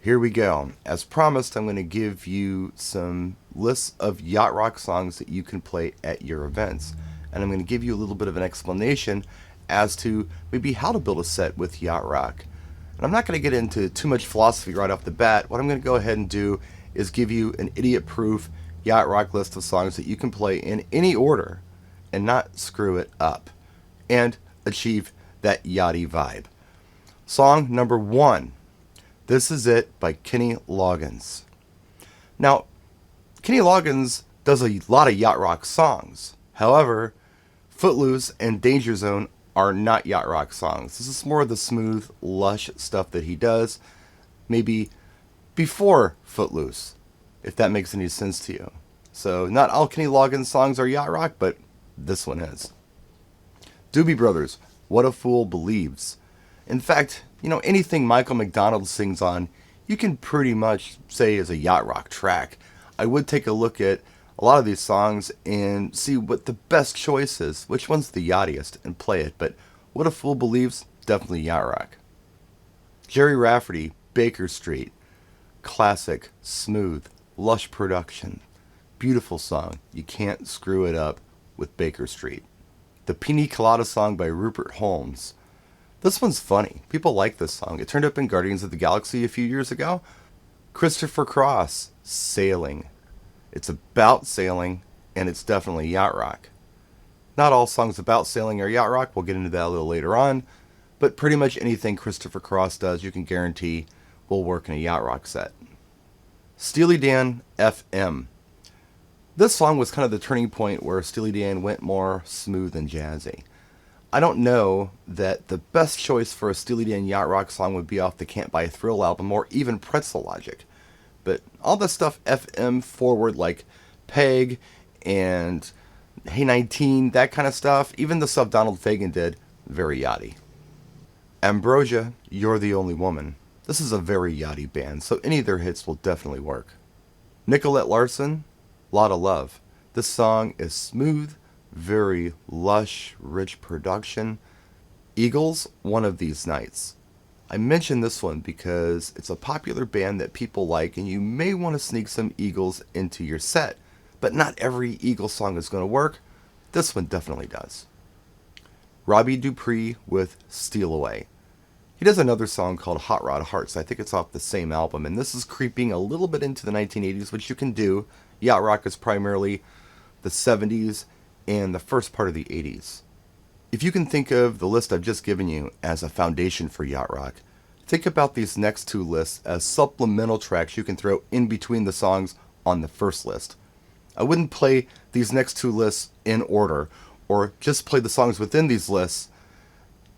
Here we go. As promised, I'm going to give you some lists of yacht rock songs that you can play at your events. And I'm going to give you a little bit of an explanation as to maybe how to build a set with yacht rock. And I'm not going to get into too much philosophy right off the bat. What I'm going to go ahead and do is give you an idiot-proof yacht rock list of songs that you can play in any order and not screw it up and achieve that yachty vibe. Song number 1. This Is It by Kenny Loggins. Now, Kenny Loggins does a lot of yacht rock songs. However, Footloose and Danger Zone are not yacht rock songs. This is more of the smooth, lush stuff that he does, maybe before Footloose, if that makes any sense to you. So, not all Kenny Loggins songs are yacht rock, but this one is. Doobie Brothers, What a Fool Believes. In fact, anything Michael McDonald sings on, you can pretty much say is a yacht rock track. I would take a look at a lot of these songs and see what the best choice is, which one's the yachtiest, and play it. But What a Fool Believes, definitely yacht rock. Gerry Rafferty, Baker Street. Classic, smooth, lush production. Beautiful song. You can't screw it up with Baker Street. The Pina Colada song by Rupert Holms. This one's funny. People like this song. It turned up in Guardians of the Galaxy a few years ago. Christopher Cross, Sailing. It's about sailing, and it's definitely yacht rock. Not all songs about sailing are yacht rock. We'll get into that a little later on. But pretty much anything Christopher Cross does, you can guarantee will work in a yacht rock set. Steely Dan FM. This song was kind of the turning point where Steely Dan went more smooth and jazzy. I don't know that the best choice for a Steely Dan yacht rock song would be off the Can't Buy a Thrill album or even Pretzel Logic. But all the stuff FM forward like Peg and Hey 19, that kind of stuff, even the stuff Donald Fagen did, very yachty. Ambrosia, You're the Only Woman. This is a very yachty band, so any of their hits will definitely work. Nicolette Larson, Lot of Love. This song is smooth, very lush, rich production. Eagles, One of These Nights. I mention this one because it's a popular band that people like, and you may want to sneak some Eagles into your set. But not every Eagles song is going to work. This one definitely does. Robbie DuPree with Steal Away. He does another song called Hot Rod Hearts. I think it's off the same album, and this is creeping a little bit into the 1980s, which you can do. Yacht rock is primarily the 70s and the first part of the 80s. If you can think of the list I've just given you as a foundation for yacht rock, think about these next two lists as supplemental tracks you can throw in between the songs on the first list. I wouldn't play these next two lists in order, or just play the songs within these lists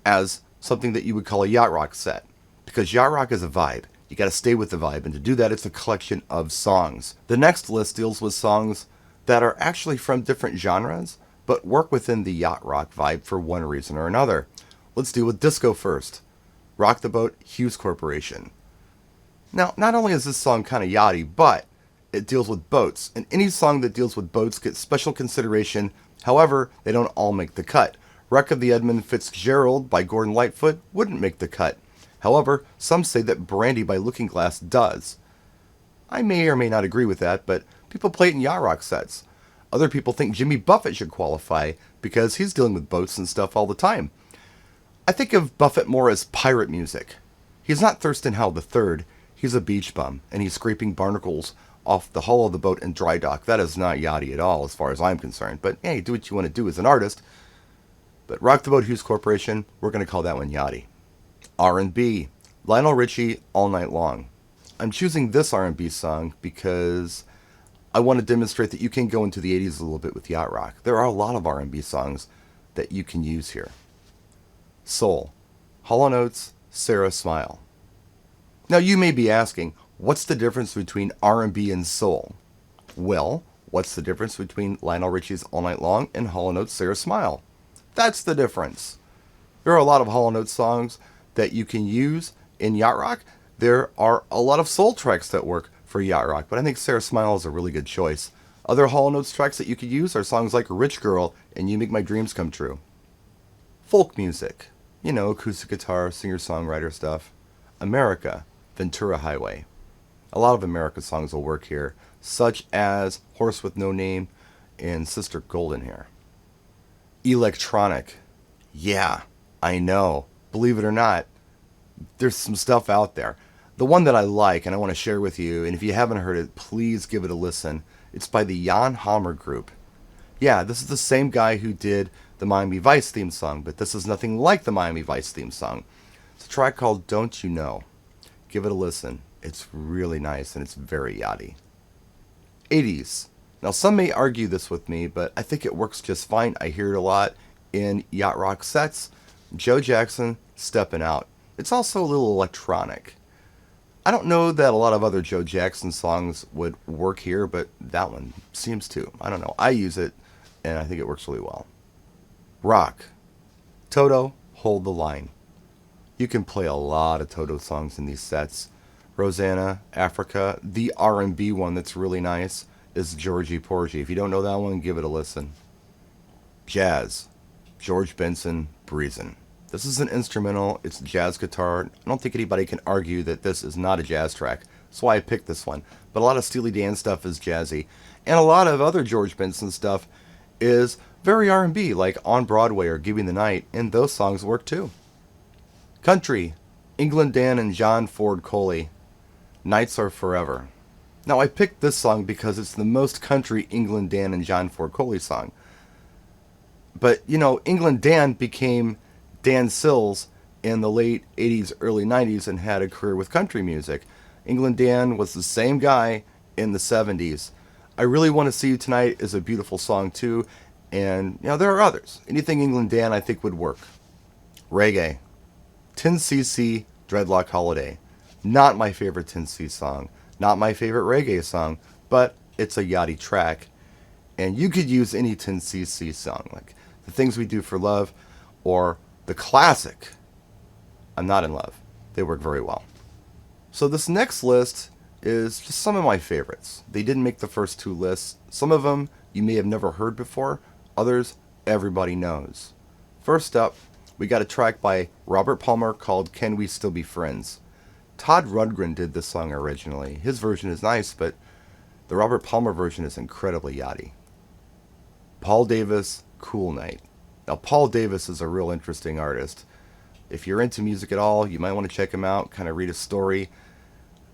as something that you would call a yacht rock set, because yacht rock is a vibe. You got to stay with the vibe, and to do that, it's a collection of songs. The next list deals with songs that are actually from different genres, but work within the yacht rock vibe for one reason or another. Let's deal with disco first. Rock the Boat, Hughes Corporation. Now, not only is this song kind of yachty, but it deals with boats, and any song that deals with boats gets special consideration. However, they don't all make the cut. Wreck of the Edmund Fitzgerald by Gordon Lightfoot wouldn't make the cut. However, some say that Brandy by Looking Glass does. I may or may not agree with that, but people play it in yacht rock sets. Other people think Jimmy Buffett should qualify because he's dealing with boats and stuff all the time. I think of Buffett more as pirate music. He's not Thurston Howell III, he's a beach bum, and he's scraping barnacles off the hull of the boat in dry dock. That is not yachty at all as far as I'm concerned, but hey, do what you want to do as an artist. But Rock the Boat, Hughes Corporation, we're going to call that one yachty. R&B, Lionel Richie, All Night Long. I'm choosing this R&B song because I want to demonstrate that you can go into the 80s a little bit with yacht rock. There are a lot of R&B songs that you can use here. Soul, Hall & Oates, Sara, Smile. Now you may be asking, what's the difference between R&B and soul? Well, what's the difference between Lionel Richie's All Night Long and Hall & Oates' Sara, Smile? That's the difference. There are a lot of Hall & Oates songs that you can use in yacht rock. There are a lot of soul tracks that work for yacht rock, but I think Sara, Smile is a really good choice. Other Hall & Oates tracks that you could use are songs like Rich Girl and You Make My Dreams Come True. Folk music, acoustic guitar, singer-songwriter stuff. America, Ventura Highway. A lot of America songs will work here, such as Horse with No Name and Sister Golden Hair. Electronic. Yeah, I know. Believe it or not, there's some stuff out there. The one that I like and I want to share with you, and if you haven't heard it, please give it a listen. It's by the Jan Hammer Group. Yeah, this is the same guy who did the Miami Vice theme song, but this is nothing like the Miami Vice theme song. It's a track called Don't You Know. Give it a listen. It's really nice and it's very yachty. 80s. Now, some may argue this with me, but I think it works just fine. I hear it a lot in yacht rock sets. Joe Jackson, Steppin' Out. It's also a little electronic. I don't know that a lot of other Joe Jackson songs would work here, but that one seems to. I don't know. I use it, and I think it works really well. Rock. Toto, Hold the Line. You can play a lot of Toto songs in these sets. Rosanna, Africa. The R&B one that's really nice is Georgie Porgy. If you don't know that one, give it a listen. Jazz. George Benson, Breezin. This is an instrumental. It's jazz guitar. I don't think anybody can argue that this is not a jazz track. That's why I picked this one. But a lot of Steely Dan stuff is jazzy. And a lot of other George Benson stuff is very R&B, like On Broadway or Give Me the Night, and those songs work too. Country. England Dan and John Ford Coley. Nights Are Forever. Now, I picked this song because it's the most country England Dan and John Ford Coley song. But, you know, England Dan became Dan Sills in the late 80s, early 90s and had a career with country music. England Dan was the same guy in the 70s. I Really Want to See You Tonight is a beautiful song too. And, you know, there are others. Anything England Dan I think would work. Reggae. 10cc, Dreadlock Holiday. Not my favorite 10cc song. Not my favorite reggae song. But it's a yachty track. And you could use any 10cc song. Like The Things We Do for Love or the classic I'm Not in Love. They work very well. So this next list is just some of my favorites. They didn't make the first two lists. Some of them you may have never heard before. Others everybody knows. First up, we got a track by Robert Palmer called Can We Still Be Friends? Todd Rundgren did this song originally. His version is nice, but the Robert Palmer version is incredibly yachty. Paul Davis, Cool Night. Now, Paul Davis is a real interesting artist. If you're into music at all, you might want to check him out, kind of read his story.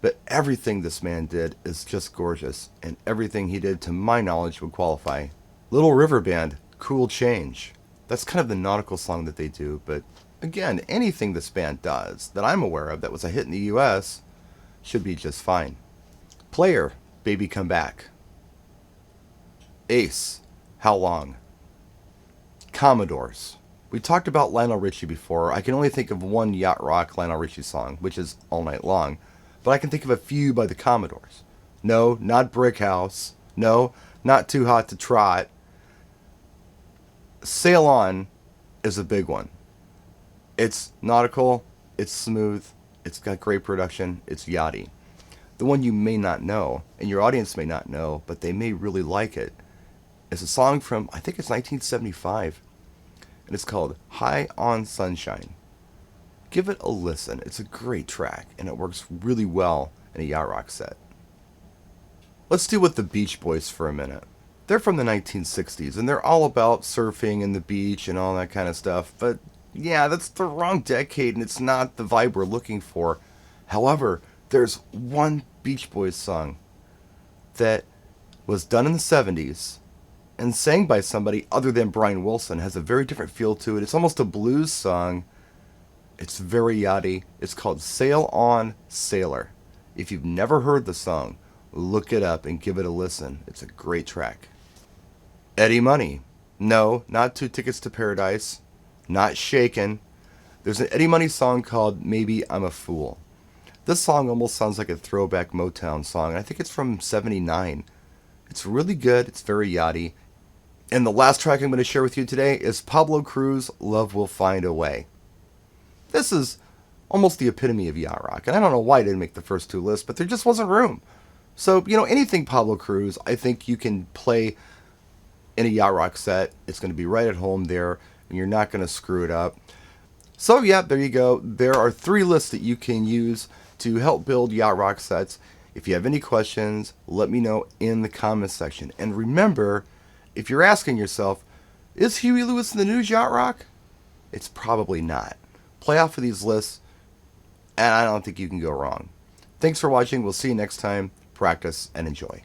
But everything this man did is just gorgeous, and everything he did, to my knowledge, would qualify. Little River Band, Cool Change. That's kind of the nautical song that they do, but again, anything this band does that I'm aware of that was a hit in the US should be just fine. Player, Baby Come Back. Ace, How Long? Commodores. We talked about Lionel Richie before. I can only think of one yacht rock Lionel Richie song, which is All Night Long, but I can think of a few by the Commodores. No, not Brick House. No, not Too Hot to Trot. Sail On is a big one. It's nautical, it's smooth, it's got great production, it's yachty. The one you may not know, and your audience may not know, but they may really like it, is a song from, I think it's 1975, and it's called High on Sunshine. Give it a listen. It's a great track, and it works really well in a yacht rock set. Let's deal with the Beach Boys for a minute. They're from the 1960s, and they're all about surfing and the beach and all that kind of stuff, but yeah, that's the wrong decade, and it's not the vibe we're looking for. However, there's one Beach Boys song that was done in the 70s and sang by somebody other than Brian Wilson. It has a very different feel to it. It's almost a blues song. It's very yachty. It's called Sail On, Sailor. If you've never heard the song, look it up and give it a listen. It's a great track. Eddie Money. No, not Two Tickets to Paradise. Not Shaken. There's an Eddie Money song called Maybe I'm a Fool. This song almost sounds like a throwback Motown song. I think it's from 79. It's really good. It's very yachty. And the last track I'm going to share with you today is Pablo Cruz, Love Will Find a Way. This is almost the epitome of yacht rock. And I don't know why I didn't make the first two lists, but there just wasn't room. So, you know, anything Pablo Cruz, I think you can play in a yacht rock set. It's going to be right at home there, and you're not going to screw it up. So, yeah, there you go. There are three lists that you can use to help build yacht rock sets. If you have any questions, let me know in the comments section. And remember, if you're asking yourself, is Huey Lewis in the news yacht rock? It's probably not. Play off of these lists, and I don't think you can go wrong. Thanks for watching. We'll see you next time. Practice and enjoy.